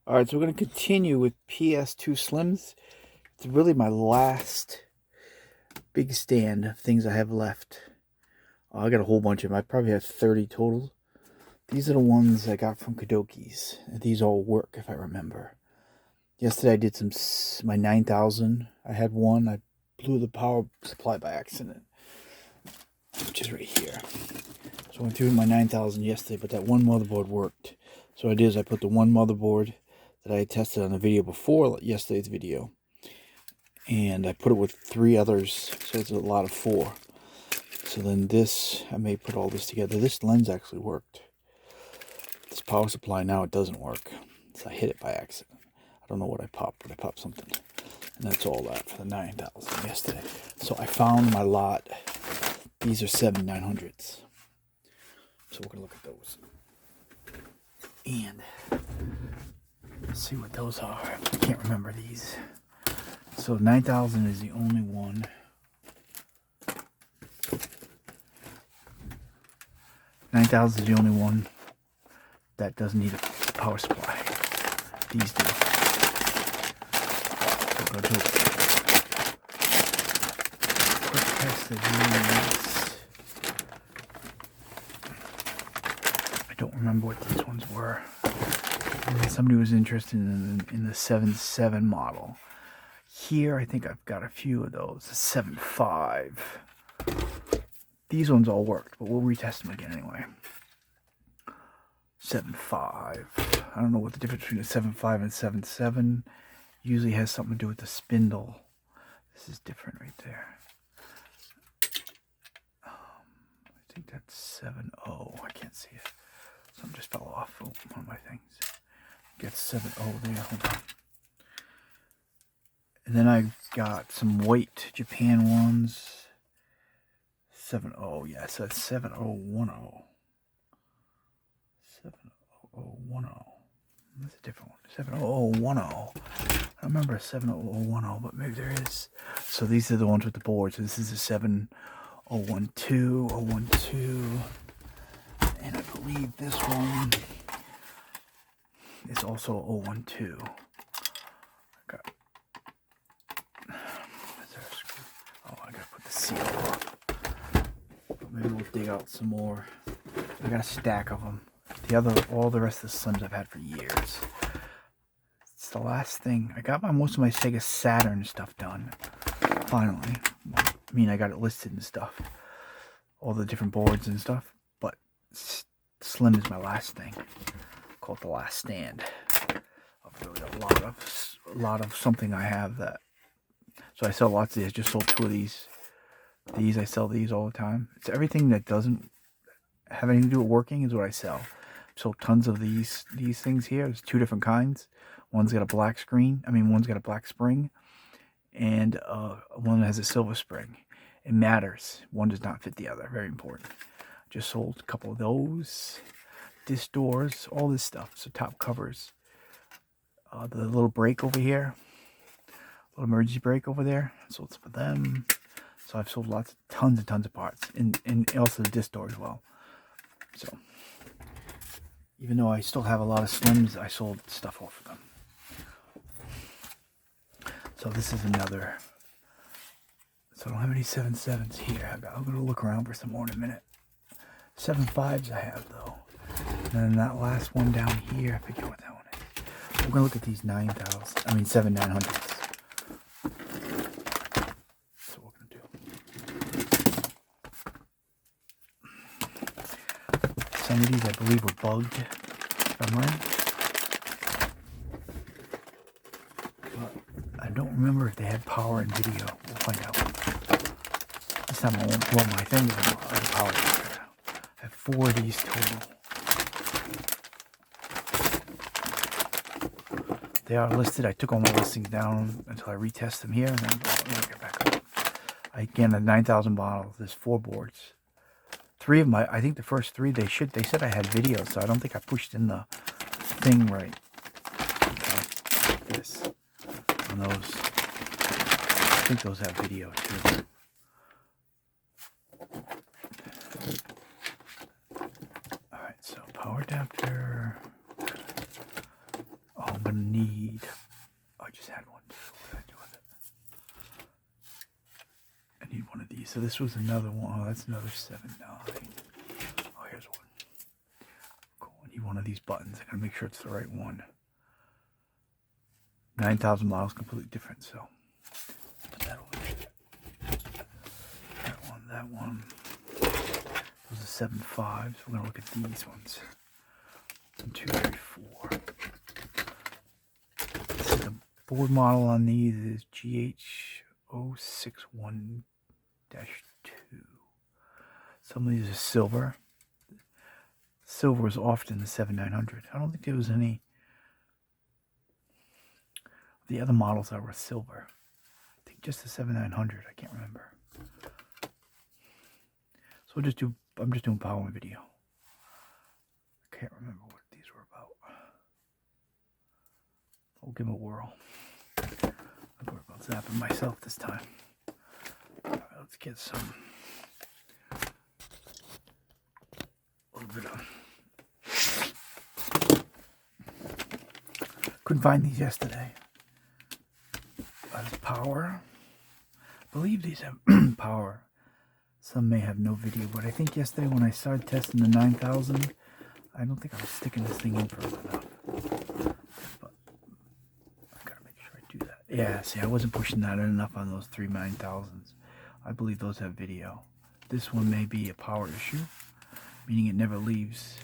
Alright, so we're going to continue with PS2 Slims. It's really my last big stand of things I have left. I got a whole bunch of them. I probably have 30 total. These are the ones I got from Kadoki's. These all work, if I remember. Yesterday I did my 9000. I had one. I blew the power supply by accident, which is right here. So I went through my 9000 yesterday, but that one motherboard worked. So what I did is I put the one motherboard that I had tested on the video before yesterday's video, and I put it with 3 others, so it's a lot of 4. So then this, I may put all this together. This lens actually worked. This power supply, now it doesn't work. So I hit it by accident. I don't know what I popped, but I popped something. And that's all that for the 9000 yesterday. So I found my lot. These are 7900s. So we're going to look at those. And let's see what those are. I can't remember these. So 9000 is the only one. 9000 is the only one that doesn't need a power supply. These do. So go to quick test of these. I don't remember what these ones were. Somebody was interested in the 7.7 model. Here, I think I've got a few of those. The 7.5. These ones all worked, but we'll retest them again anyway. 7.5. I don't know what the difference between a 7.5 and 7.7. Usually has something to do with the spindle. This is different right there. I think that's 7.0. I can't see it. Something just fell off one of my things. Get 7.0 there. Hold on. And then I've got some white Japan ones. 7.0, yeah, so that's 7.010. 7.010. That's a different one. 7.010. I remember a 7.010, but maybe there is. So these are the ones with the board. So this is a 7.012, 012. And I believe this one is also 012. I gotta put the seal off. But maybe we'll dig out some more. I got a stack of them. All the rest of the Slims I've had for years. It's the last thing. I got most of my Sega Saturn stuff done. Finally. I mean, I got it listed and stuff. All the different boards and stuff. But Slim is my last thing. Called the last stand. I've really got a lot of something I have that. So I sell lots of these. I just sold 2 of these. I sell these all the time. It's everything that doesn't have anything to do with working is what I sell. I've sold tons of these things here. There's 2 different kinds. One's got a black screen. One's got a black spring. And one has a silver spring. It matters. One does not fit the other. Very important. Just sold a couple of those. Disc doors. All this stuff. So top covers. The little brake over here. Little emergency brake over there. Sold some of them. So I've sold tons and tons of parts, and also the disc door as well. So even though I still have a lot of Slims, I sold stuff off of them. So this is another. So I don't have any 7.7s here. I'm going to look around for some more in a minute. 7.5s I have though. And then that last one down here, I forget what that one is. We're going to look at these 7.900s. Some of these I believe were bugged, if I'm right. But I don't remember if they had power and video. We'll find out. This time I won't blow my thing out of power. I have 4 of these total. They are listed. I took all my listings down until I retest them here, and then I'll get back up. Again, the 9000 bottles. There's 4 boards. 3 of my, I think the first 3, they said I had video, so I don't think I pushed in the thing right. Okay, like this. On those. I think those have video too. Alright, so power adapter. Oh, I'm going gonna need. I just had one too. What did I do with it? I need one of these. So this was another one. Oh, that's another 7.9. Oh, here's one. Cool. I need one of these buttons. I gotta make sure it's the right one. 9,000 models, completely different. So put that over there. That one. Those are 7.5. So we're gonna look at these ones. 1, 2, 3, 4. So the board model on these is GH061-2. Some of these are silver. Silver is often the 7900. I don't think there was any. The other models that were silver. I think just the 7900. I can't remember. So we'll just do. I'm just doing power video. I can't remember what these were about. We'll give them a whirl. I'm worried about zapping myself this time. Alright, let's get some. A little bit of. Couldn't find these yesterday. That's power. I believe these have power. Some may have no video, but I think yesterday when I started testing the 9000, I don't think I was sticking this thing in further enough. But I gotta make sure I do that. Yeah, see, I wasn't pushing that in enough on those 3 9000s. I believe those have video. This one may be a power issue, meaning it never leaves.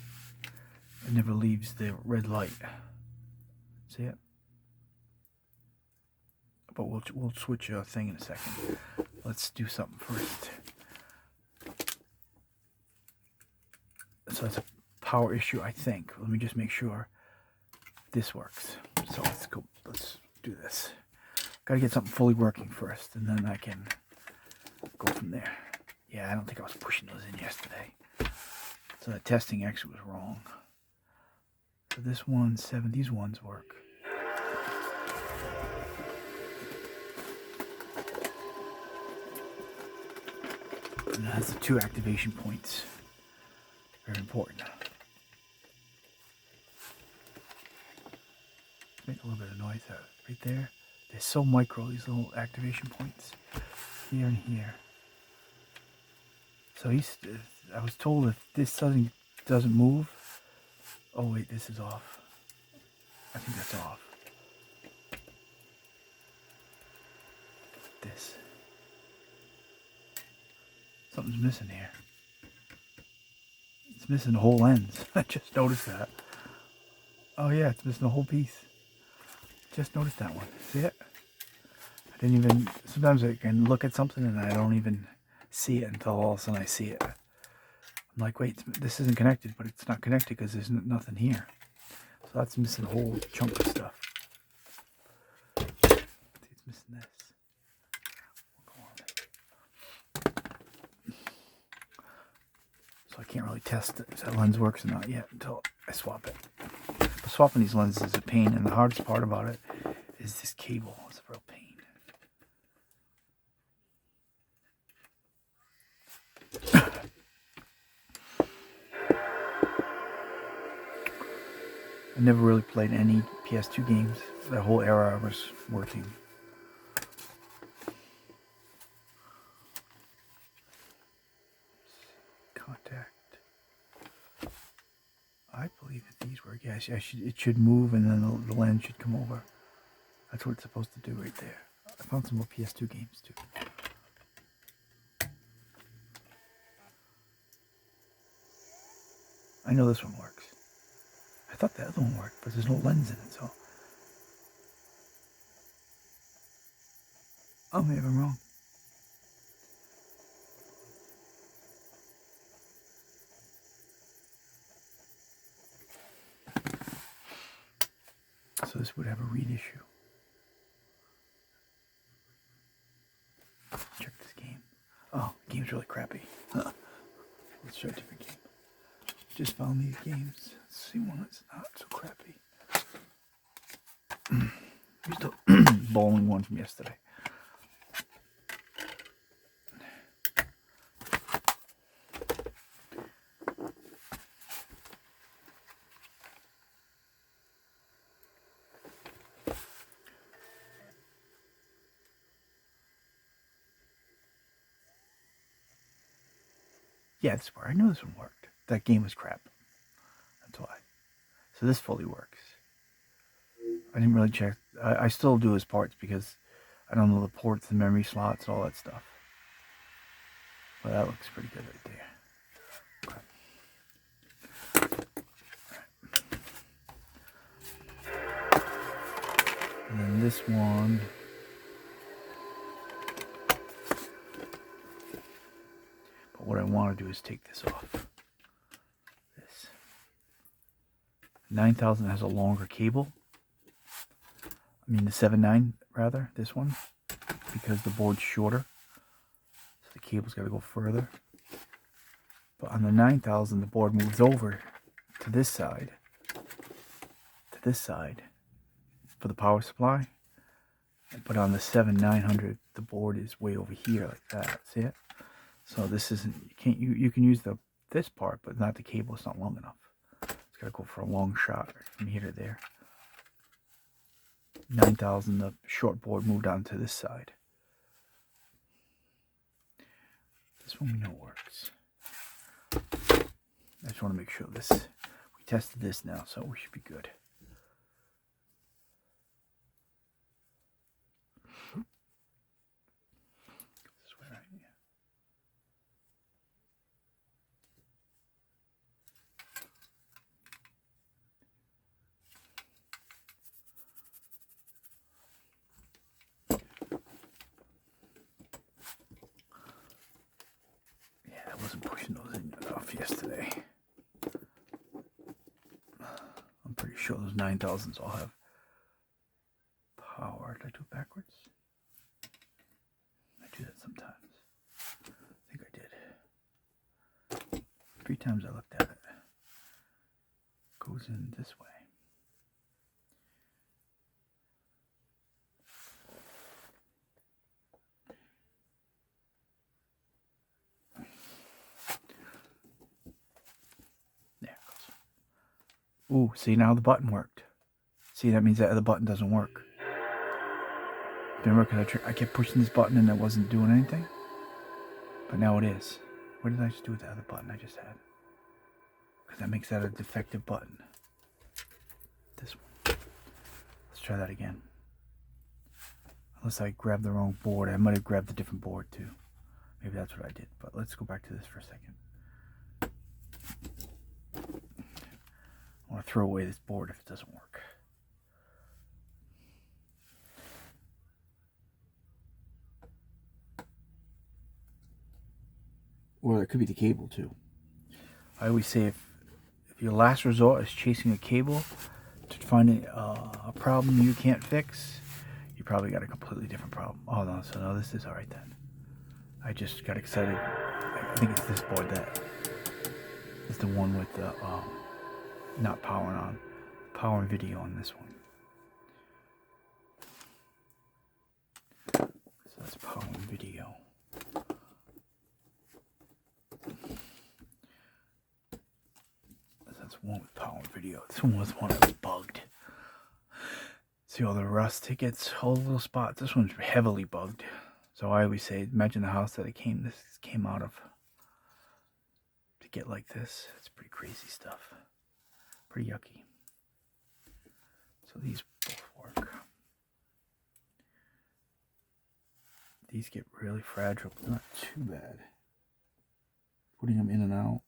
It never leaves the red light. See it? But we'll switch a thing in a second. Let's do something first. So it's a power issue, I think. Let me just make sure this works. So let's go. Let's do this. Got to get something fully working first, and then I can go from there. Yeah, I don't think I was pushing those in yesterday. So the testing actually was wrong. So this one, 7. These ones work. And it has the 2 activation points. Very important. Make a little bit of noise right there. They're so micro, these little activation points. Here and here. So I was told if this doesn't move. Oh wait, this is off. I think that's off. This. Something's missing here. It's missing the whole lens. I just noticed that. Oh yeah, it's missing the whole piece. Just noticed that one. See it? I didn't even. Sometimes I can look at something and I don't even see it until all of a sudden I see it. I'm like, wait, this isn't connected, but it's not connected because there's nothing here. So that's missing a whole chunk of stuff. It's missing this. So I can't really test if that lens works or not yet until I swap it. But swapping these lenses is a pain, and the hardest part about it is this cable. It's a real pain. I never really played any PS2 games. That whole era I was working. Contact. I believe that these work. Yeah, it should move and then the lens should come over. That's what it's supposed to do right there. I found some more PS2 games too. I know this one works. I thought the other one worked, but there's no lens in it, so. Oh, maybe I'm wrong. So this would have a read issue. Check this game. Oh, the game's really crappy. Huh. Let's try a different game. Just found these games. Let's see one that's not so crappy. Here's the bowling one from yesterday. Yeah, this part. I knew this one worked. That game was crap. That's why. So this fully works. I didn't really check. I still do his parts because I don't know the ports, the memory slots, all that stuff. But that looks pretty good right there. And then this one. But what I want to do is take this off. This 9000 has a longer cable. I mean the 7.9 rather, this one, because the board's shorter. So the cable's got to go further. But on the 9000, the board moves over to this side. For the power supply. But on the 7900, the board is way over here like that. See it? So this isn't, you can use this part, but not the cable. It's not long enough. It's got to go for a long shot right from here to there. 9000, the short board moved on to this side. This one we know works. I just want to make sure this, we tested this now, so we should be good. This way, right? Yeah, I wasn't pushing those in enough yesterday. I'm pretty sure those 9000s all have power. Did I do it backwards? I do that sometimes. I think I did. 3 times I looked at it. Goes in this way. There it goes. Ooh, see, now the button worked. See, that means that other button doesn't work. Remember, because I kept pushing this button and it wasn't doing anything? But now it is. What did I just do with the other button I just had? Because that makes that a defective button. This one. Let's try that again. Unless I grabbed the wrong board. I might have grabbed a different board too. Maybe that's what I did. But let's go back to this for a second. I want to throw away this board if it doesn't work. Or it could be the cable too. I always say if your last resort is chasing a cable to find a problem you can't fix, you probably got a completely different problem. Oh no, so no, this is alright then. I just got excited. I think it's this board that is the one with the not powering on. Power and video on this one. So that's power and video. That's one with power and video. This one was one that was bugged. See all the rust it gets, all the little spots. This one's heavily bugged. So I always say, imagine the house that this came out of. To get like this, it's pretty crazy stuff. Pretty yucky. So these both work. These get really fragile, but not too bad. Putting them in and out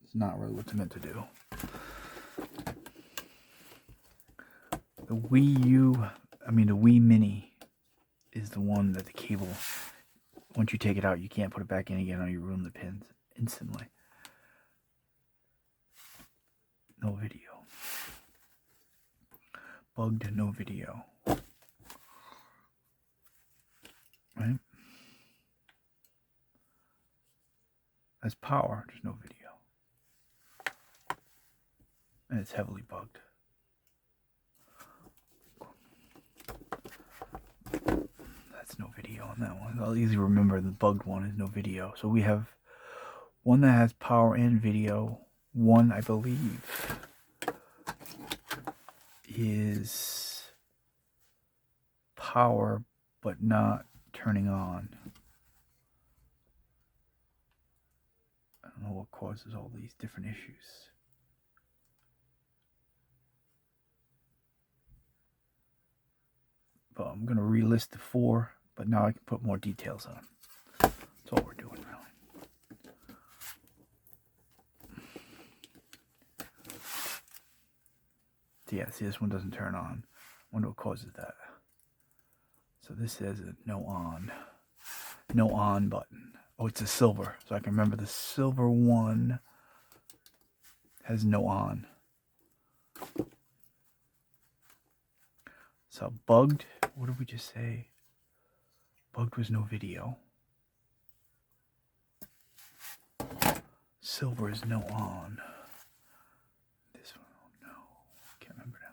is not really what it's meant to do. The Wii Mini is the one that the cable, once you take it out, you can't put it back in again or you ruin the pins instantly. No video. Bugged, no video. Right? As power, there's no video. And it's heavily bugged. That's no video on that one. I'll easily remember the bugged one is no video. So we have one that has power and video. One, I believe, is power but not turning on. I don't know what causes all these different issues. But I'm going to relist the 4, but now I can put more details on. That's all we're doing, really. So yeah, see, this one doesn't turn on. I wonder what causes that. So this says a no on button. Oh, it's a silver. So I can remember the silver one has no on. So bugged, what did we just say? Bugged was no video. Silver is no on. This one, oh no, can't remember now.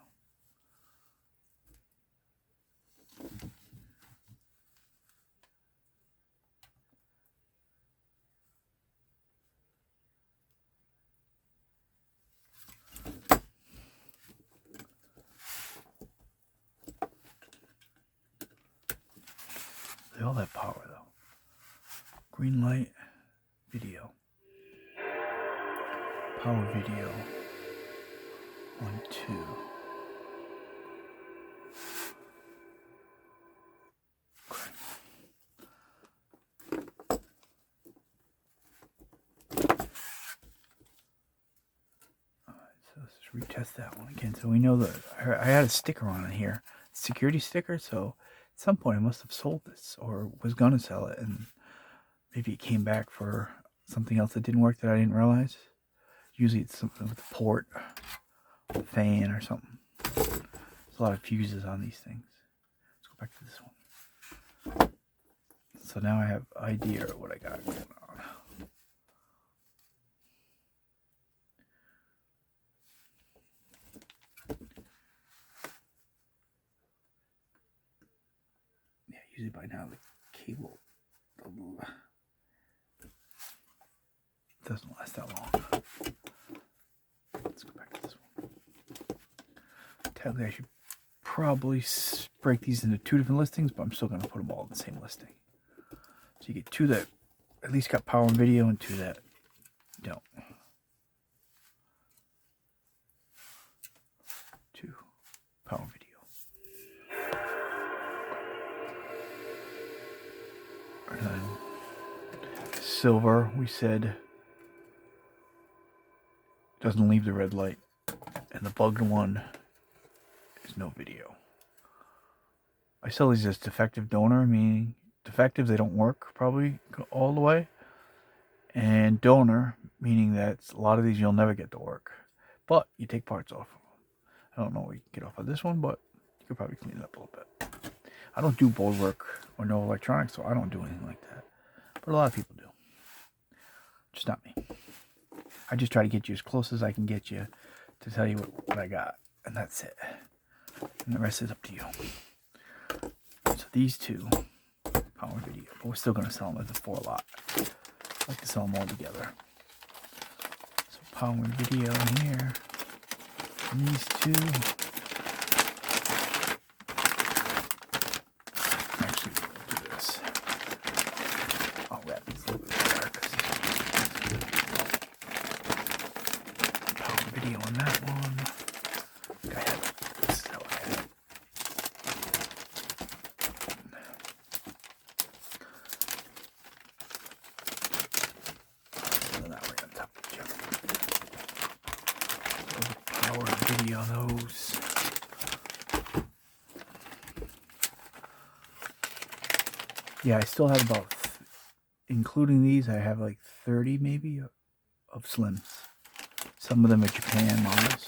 They all have power though. Green light, video. Power video. 1, 2. Okay. Alright, so let's just retest that one again. So we know that I had a sticker on it here. Security sticker, so at some point I must have sold this or was gonna sell it, and maybe it came back for something else that didn't work that I didn't realize. Usually it's something with the port, a fan or something. There's a lot of fuses on these things. Let's go back to this one. So now I have idea of what I got going on. Yeah, usually by now the cable doesn't last that long. Let's go back to this one. Technically, I should probably break these into 2 different listings, but I'm still going to put them all in the same listing. So you get 2 that at least got power and video, and 2 that don't. 2 power and video. And then silver, we said, doesn't leave the red light, and the bugged one is no video. I sell these as defective donor, meaning defective, they don't work probably all the way, and donor, meaning that a lot of these you'll never get to work, but you take parts off of them. I don't know what you can get off of this one, but you could probably clean it up a little bit. I don't do board work or no electronics, so I don't do anything like that, but a lot of people do. Just not me. I just try to get you as close as I can get you to tell you what I got, and that's it. And the rest is up to you. So these 2, power and video, but we're still going to sell them as a 4 lot. I like to sell them all together. So power and video here. And these 2. Actually, we'll do this. I'll wrap these a little bit better. Power and video on that one. This is how I had it. Power video on those. Yeah, I still have about, including these, I have like 30 maybe of slims. Some of them are Japan models.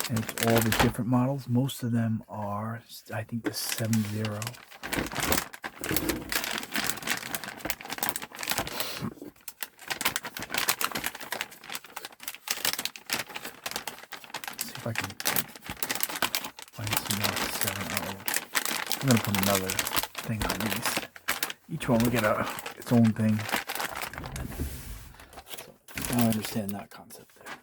And it's all the different models. Most of them are, I think, the 70. If I can find some more 7.0. I'm going to put another thing on these. Each one will get its own thing. So I understand that concept there.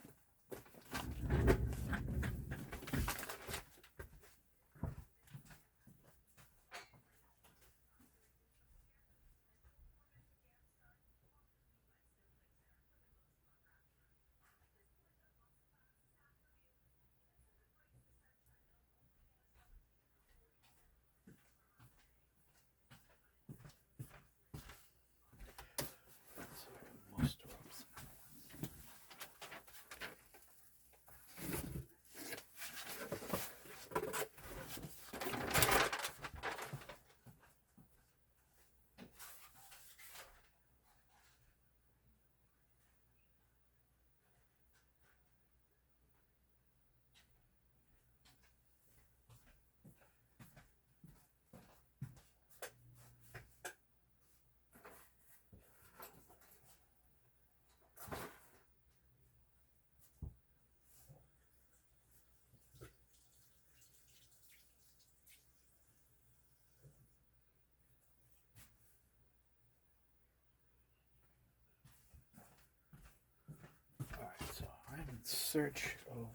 search of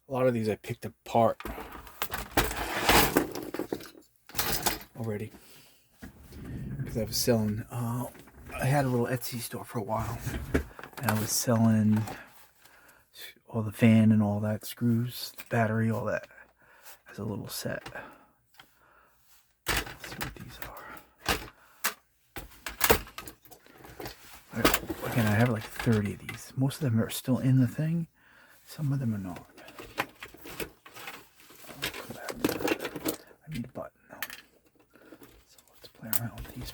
a lot of these I picked apart already because I was selling. I had a little Etsy store for a while, and I was selling all the fan and all that, screws, battery, all that as a little set. Let's see what these are. Again, I have like 30 of these. Most of them are still in the thing. Some of them are not. I need a button though. So let's play around with these.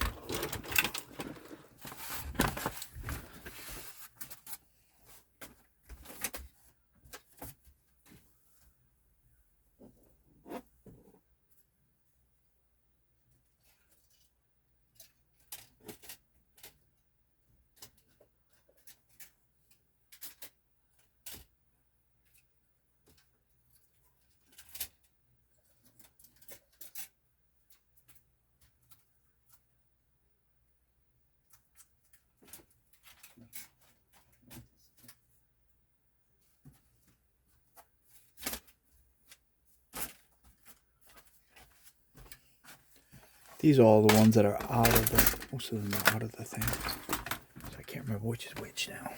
These are all the ones that are out of the, most of them are out of the thing. So I can't remember which is which now.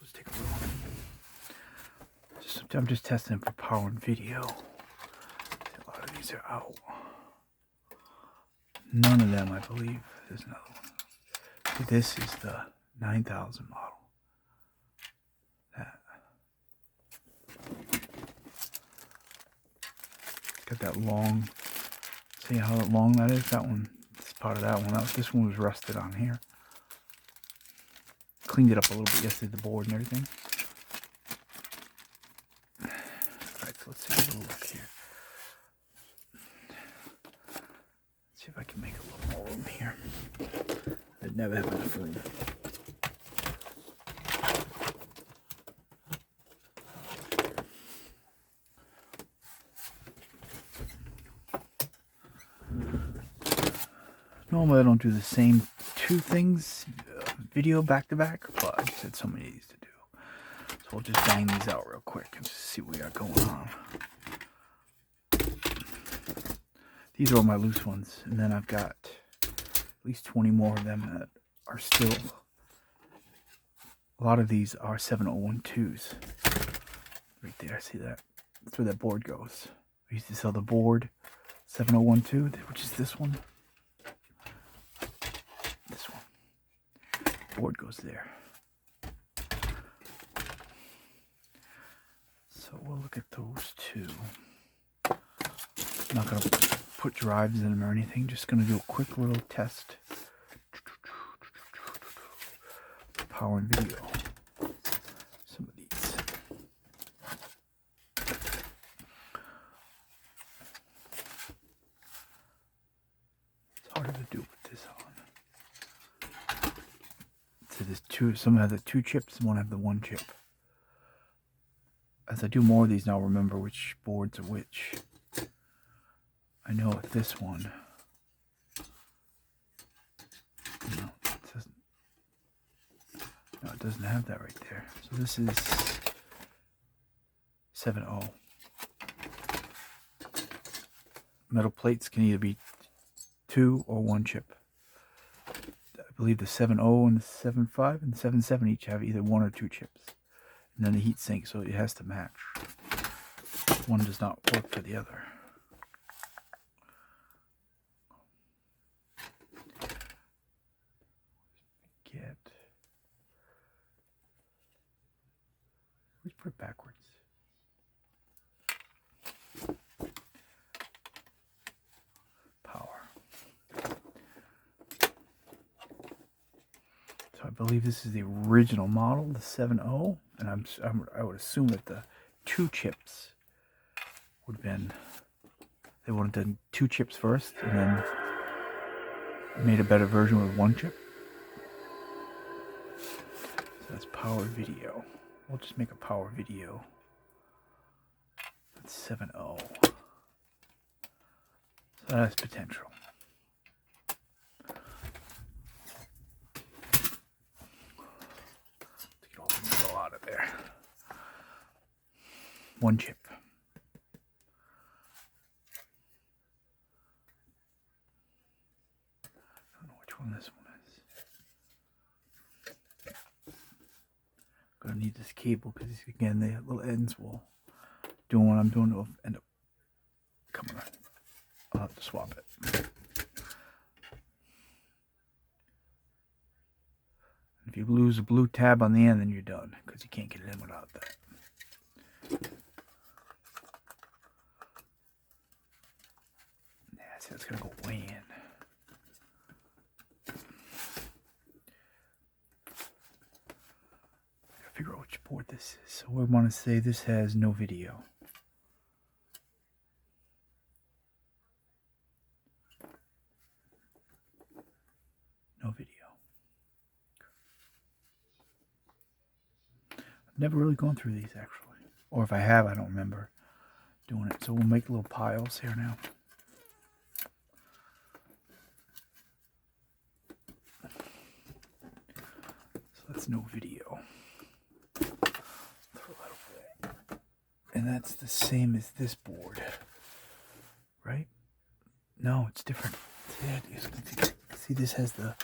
Let's take a look. I'm just testing for power and video. A lot of these are out. None of them, I believe. There's another one. This is the 9000 model. That. Got that long. See how long that is? That one, it's part of that one. This one was rusted on here. Cleaned it up a little bit yesterday, the board and everything. Alright, so let's see a little look here. Let's see if I can make a little more room here. I'd never have enough room. Normally I don't do the same two things video back to back, but I just had so many of these to do. So we'll just bang these out real quick and just see what we got going on. These are all my loose ones, and then I've got at least 20 more of them that are still, a lot of these are 7012s. Right there, see that? That's where that board goes. I used to sell the board 7012, which is this one. This one. Board goes there. So we'll look at those two. I'm not going to put drives in them or anything. Just going to do a quick little test. Power and video. Some of these. It's harder to do with this on. So there's two, some have the 2 chips, one have the 1 chip. As I do more of these now, remember which boards are which. I know with this one, no, it doesn't have that right there. So this is 7.0. Metal plates can either be 2 or 1 chip. I believe the 7.0 and the 7.5 and the 7.7 each have either 1 or 2 chips. And then the heat sink, so it has to match. One does not work for the other. Put it backwards. Power. So I believe this is the original model, the 7.0, and I would assume that the 2 chips would have been, they would have done 2 chips first and then made a better version with 1 chip. So that's power video. We'll just make a power video. That's 7.0. So that has potential. Let's get all the metal out of there. 1 chip. I don't know which one this one is. Gonna need this cable because again the little ends will, doing what I'm doing, will end up coming on. I'll have to swap it. If you lose a blue tab on the end, then you're done because you can't get it in without that. Yeah, so it's gonna go way in. Figure out which board this is. So we want to say this has no video. No video. I've never really gone through these actually. Or if I have, I don't remember doing it. So we'll make little piles here now. So that's no video. And that's the same as this board, right? No, it's different. See, this has the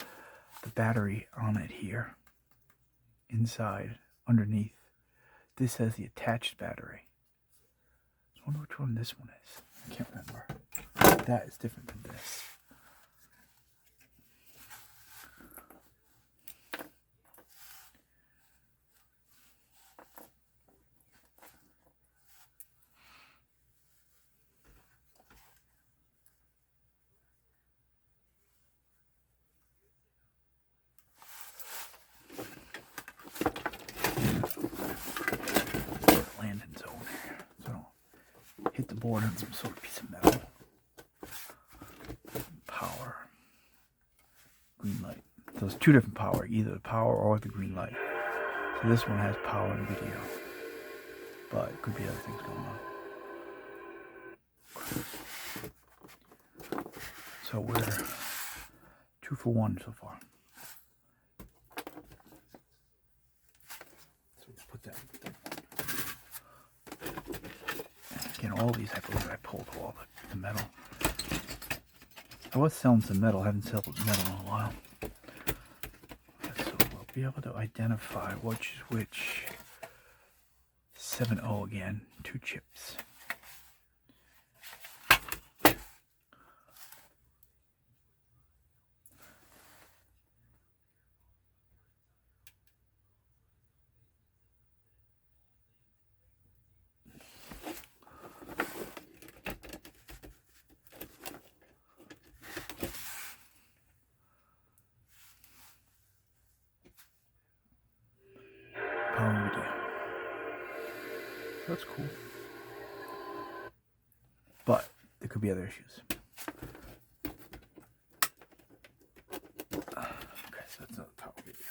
battery on it here, inside, underneath. This has the attached battery. I wonder which one this one is. I can't remember. That is different than this. Landing zone here. So hit the board on some sort of piece of metal. Power. Green light. So it's 2 different power, either the power or the green light. So this one has power and video. But it could be other things going on. So we're 2 for 1 so far. So we'll put that. Again, all these I believe I pulled all the metal. I was selling some metal, I haven't sold metal in a while. So we'll be able to identify which is which. 7.0 again, 2 chips. Power video. That's cool. But there could be other issues. Okay, so that's another power video.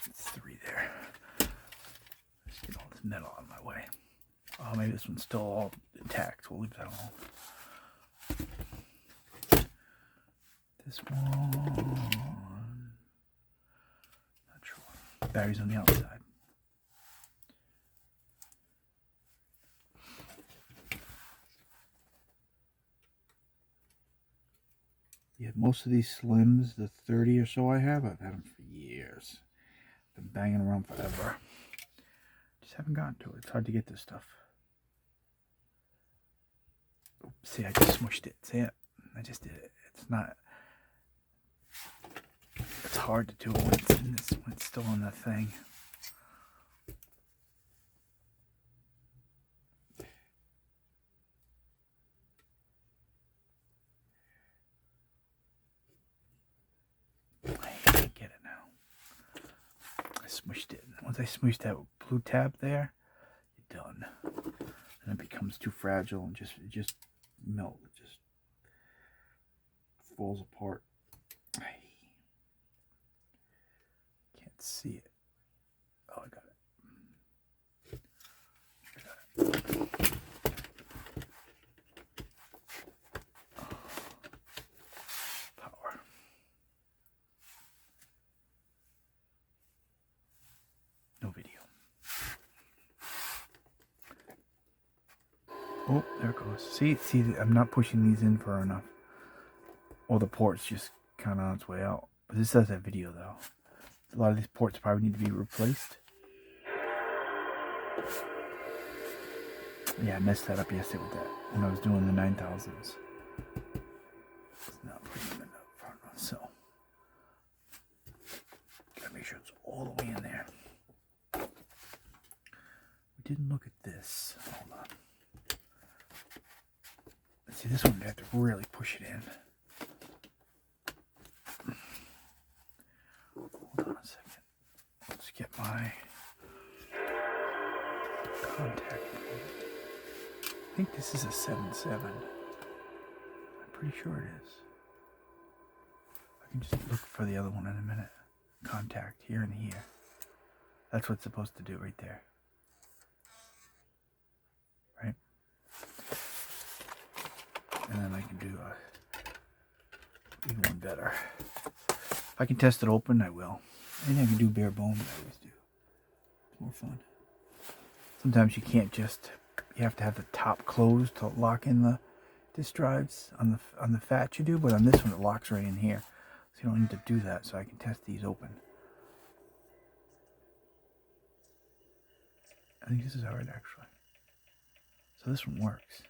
It's 3 there. Let's get all this metal out of my way. Oh, maybe this one's still all intact. We'll leave that alone. This one. Not sure. Battery's on the outside. Yeah, most of these Slims, the 30 or so I've had them for years. Been banging around forever. Just haven't gotten to it. It's hard to get this stuff. Oops, see, I just smushed it. See it? I just did it. It's not. It's hard to do when it's in this. When it's still on that thing. smushed it. Once I smushed that blue tab there, you're done. And it becomes too fragile and it just melts. It just falls apart. Can't see it. Oh, I got it. Power. No video. Oh, there it goes. See, I'm not pushing these in far enough. Or the port's just kind of on its way out. But this does have video, though. A lot of these ports probably need to be replaced. Yeah, I messed that up yesterday with that when I was doing the 9000s. It's not putting them in the front run, so gotta make sure it's all the way in there. We didn't look at this. Hold on. Let's see, this one I have to really push it in. Hold on a second. Let's get my contact. I think this is a 7.7. I'm pretty sure it is. I can just look for the other one in a minute. Contact here and here. That's what it's supposed to do right there. Right? And then I can do even one better. If I can test it open, I will. And I can do bare bones. I always do. It's more fun. Sometimes you can't just. You have to have the top closed to lock in the disk drives on the fat you do, but on this one it locks right in here. So you don't need to do that, so I can test these open. I think this is alright actually. So this one works.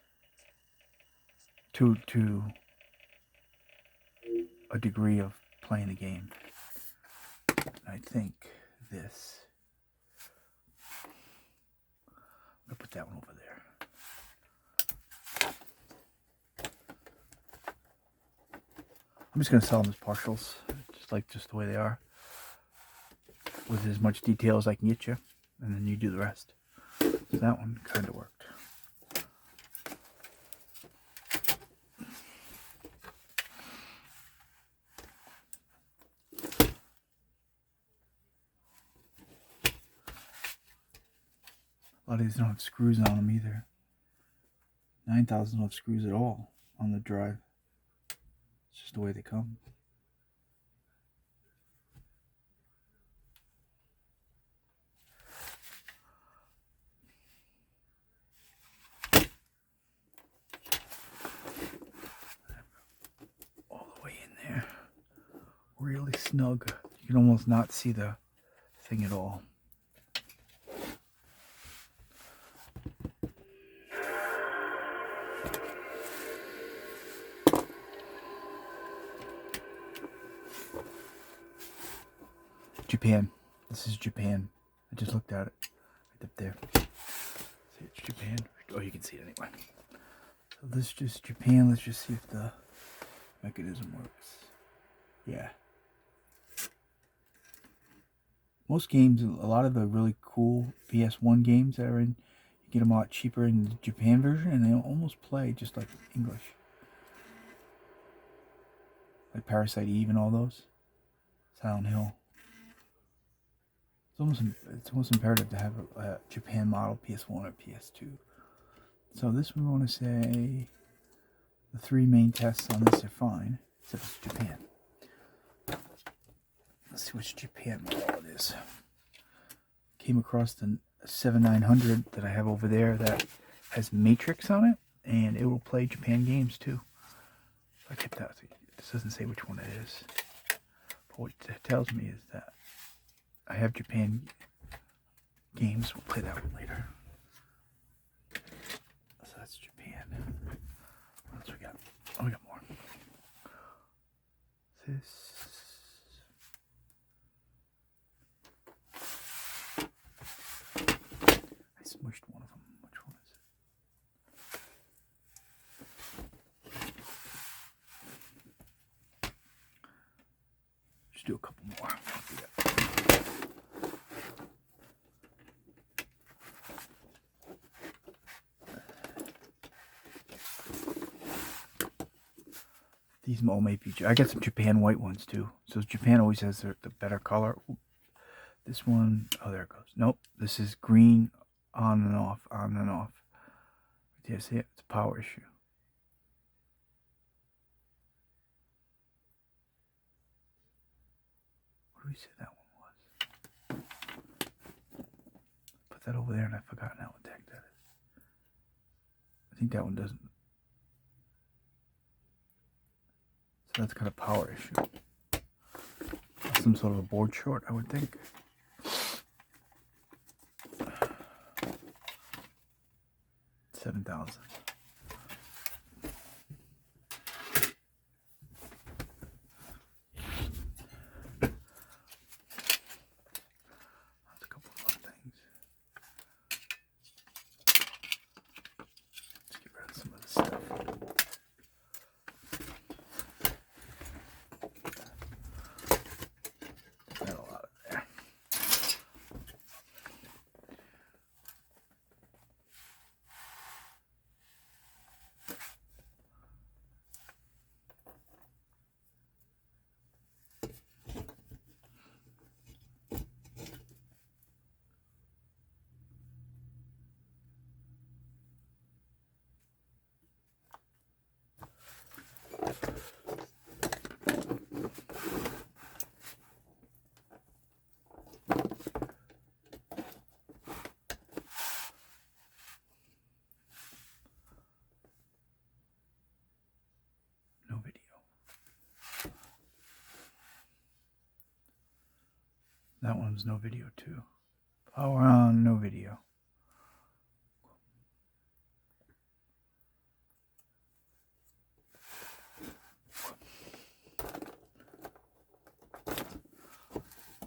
To a degree of playing the game. I think this. I'm gonna put that one over there. I'm just gonna sell them as partials, just the way they are, with as much detail as I can get you, and then you do the rest. So that one kind of worked. A lot of these don't have screws on them either. 9000 don't have screws at all on the drive. It's just the way they come. All the way in there. Really snug. You can almost not see the thing at all. Japan. This is Japan. I just looked at it. Right up there. See, it's Japan. Oh, you can see it anyway. So this is just Japan. Let's just see if the mechanism works. Yeah. Most games, a lot of the really cool PS1 games that are in, you get them a lot cheaper in the Japan version, and they almost play just like English. Like Parasite Eve and all those. Silent Hill. It's almost imperative to have a Japan model PS1 or PS2. So this we want to say the three main tests on this are fine, except it's Japan. Let's see which Japan model it is. Came across the 7900 that I have over there that has Matrix on it, and it will play Japan games too. If I get that, this doesn't say which one it is. But what it tells me is that I have Japan games. We'll play that one later. So that's Japan. What else we got? Oh, we got more. This. I smushed one of them. Which one is it? Just do a couple more. These all may be. I got some Japan white ones too. So Japan always has the better color. Ooh, this one, oh, there it goes. Nope, this is green on and off, on and off. Yeah, see it? It's a power issue. What do we say that one was? Put that over there and I've forgotten how to tag that is. I think that one doesn't. So that's got a power issue. Some sort of a board short, I would think. $7,000. That's a couple of other things. Let's get rid of some of this stuff. Got a lot of there. No video. That one's no video too. Power on, no video.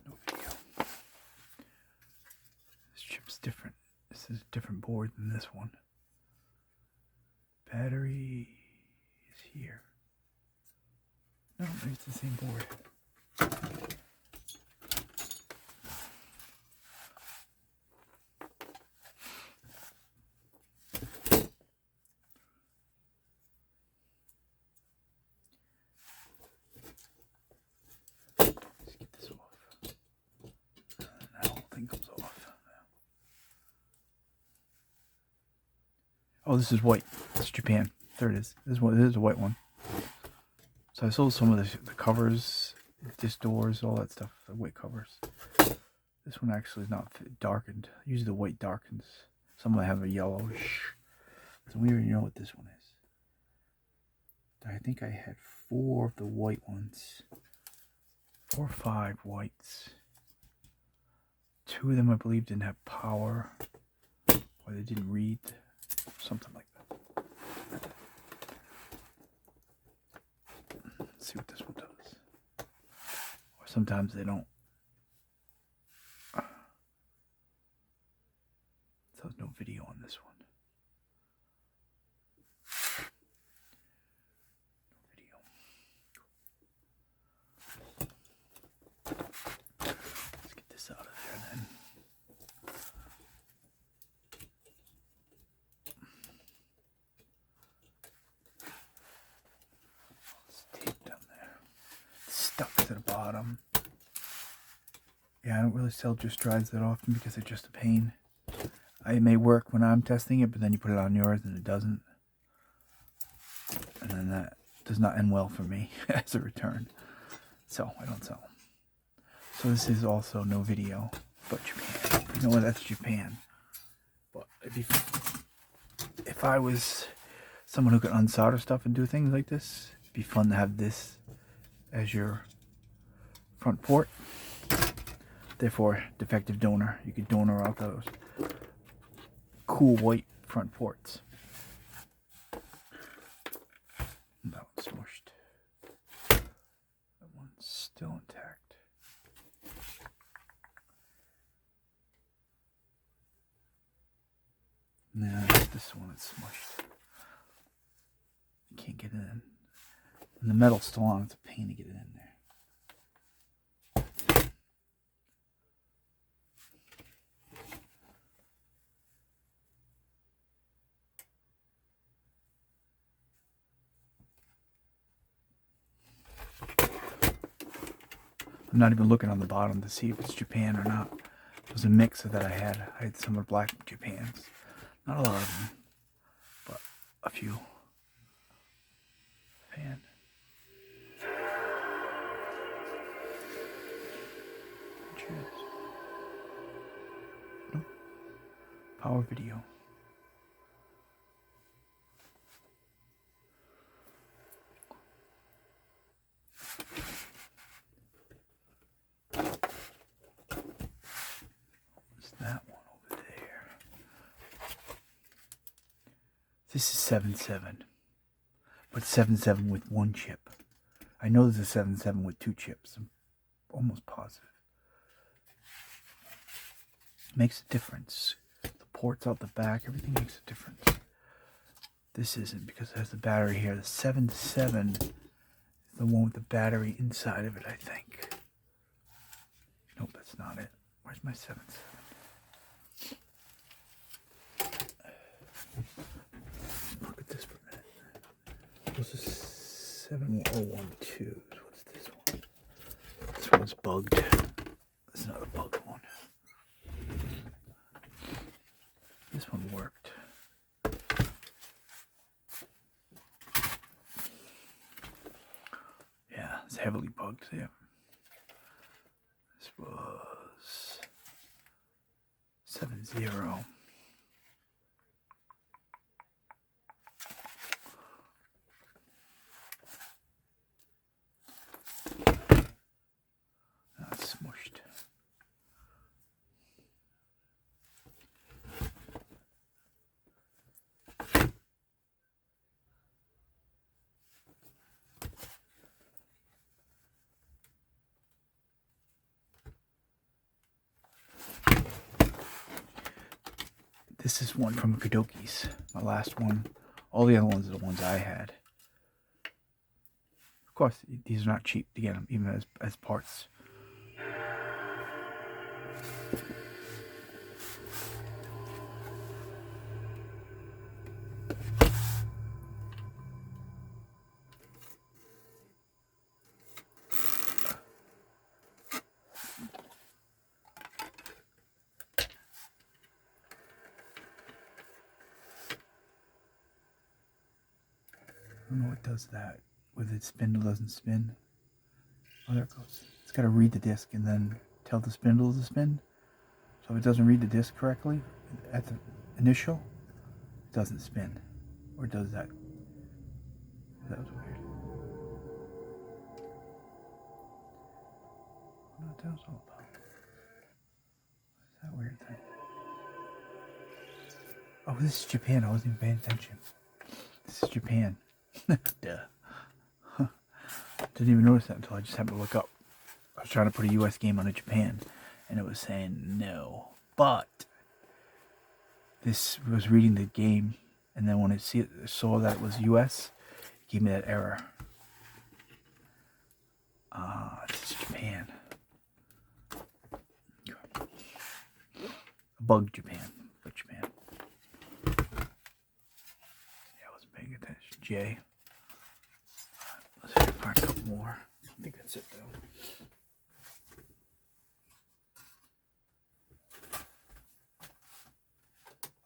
No video. This chip's different. This is a different board than this one. Battery is here. No, maybe it's the same board. Let's get this off. Now the whole thing comes off. Oh, this is white. It's Japan. There it is. This is a white one. So I sold some of the covers, disc doors, all that stuff, the white covers. This one actually is not darkened. Usually the white darkens. Some of them have a yellowish. So we already know what this one is. I think I had 4 of the white ones. 4 or 5 whites. 2 of them I believe didn't have power. Or they didn't read. Something like that. Let's see what this one does. Or sometimes they don't. So there's no video on this one. No video. Let's get this out of there then. Stuck to the bottom. Yeah, I don't really sell just drives that often because they're just a pain. It may work when I'm testing it, but then you put it on yours and it doesn't. And then that does not end well for me as a return. So I don't sell them. So this is also no video, but Japan. You know what? That's Japan. But if I was someone who could unsolder stuff and do things like this, it'd be fun to have this as your front port. Therefore, defective donor. You could donor out those cool white front ports. That one's smushed. That one's still intact. Nah, this one is smushed. You can't get it in. And the metal's still on. It's a pain to get it in there. I'm not even looking on the bottom to see if it's Japan or not. It was a mix that I had. I had some of black Japans. Not a lot of them, but a few. Japan. Cheers. Nope. Power video. What's that one over there? This is 7.7, but 7.7 with one chip. I know there's a 7.7 with two chips. I'm almost positive. Makes a difference. The ports out the back, everything makes a difference. This isn't because it has the battery here. The 7.7 is the one with the battery inside of it, I think. Nope, that's not it. Where's my 7.7? Look at this for a minute. This is 7.012. What's this one? This one's bugged. That's another bugged one. This one worked. Yeah, it's heavily bugged. Yeah. This was 7.0. That's smushed. This is one from Kadoki's, my last one. All the other ones are the ones I had. Of course, these are not cheap to get them, even as parts. I don't know what does that. Whether it spindle doesn't spin. Oh, there it goes. It's got to read the disc and then tell the spindle to spin. So if it doesn't read the disc correctly at the initial, it doesn't spin. Or does that? That was weird. I don't know what that was all about. What's that weird thing? Oh, this is Japan. I wasn't even paying attention. This is Japan. Duh. Huh. Didn't even notice that until I just happened to look up. I was trying to put a US game on a Japan, and it was saying no. But this was reading the game, and then when it saw that it was US, it gave me that error. This is Japan. Bug Japan. Bug Japan. Yeah, I wasn't paying attention. J. Let's see if I can find a couple more. I think that's it though.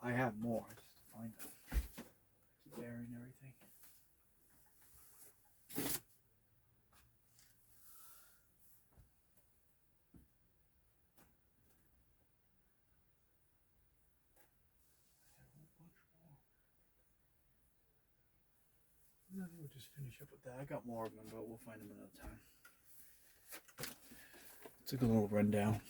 I have more. I just find them. Keep burying everything. I think we'll just finish up with that. I got more of them, but we'll find them another time. It's like a little rundown.